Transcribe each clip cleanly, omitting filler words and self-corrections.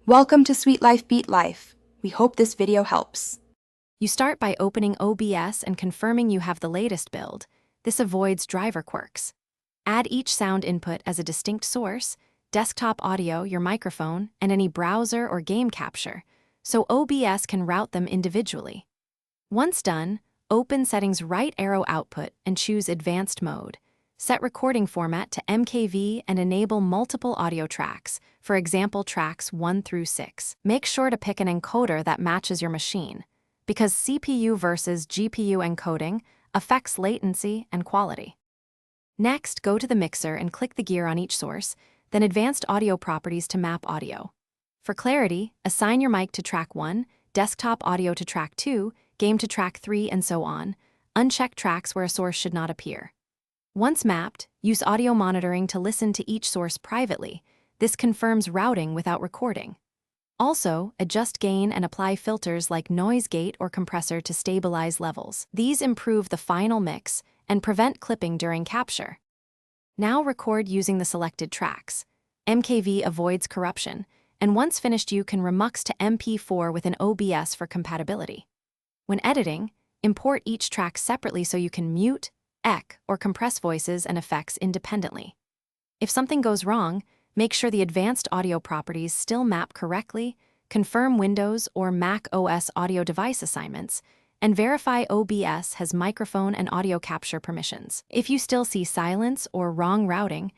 Welcome to Sweet Life Beat Life. We hope this video helps. You start by opening OBS and confirming you have the latest build. This avoids driver quirks. Add each sound input as a distinct source, desktop audio, your microphone, and any browser or game capture, so OBS can route them individually. Once done, open Settings right arrow output and choose Advanced Mode. Set recording format to MKV and enable multiple audio tracks, for example tracks 1 through 6. Make sure to pick an encoder that matches your machine, because CPU versus GPU encoding affects latency and quality. Next, go to the mixer and click the gear on each source, then Advanced Audio Properties to map audio. For clarity, assign your mic to track 1, desktop audio to track 2, game to track 3, and so on. Uncheck tracks where a source should not appear. Once mapped, use audio monitoring to listen to each source privately. This confirms routing without recording. Also, adjust gain and apply filters like noise gate or compressor to stabilize levels. These improve the final mix and prevent clipping during capture. Now record using the selected tracks. MKV avoids corruption, and once finished you can remux to MP4 with an OBS for compatibility. When editing, import each track separately so you can mute, or compress voices and effects independently. If something goes wrong, make sure the advanced audio properties still map correctly, confirm Windows or Mac OS audio device assignments, and verify OBS has microphone and audio capture permissions. If you still see silence or wrong routing,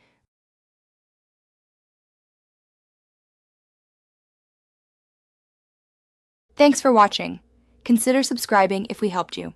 Thanks for watching. Consider subscribing if we helped you.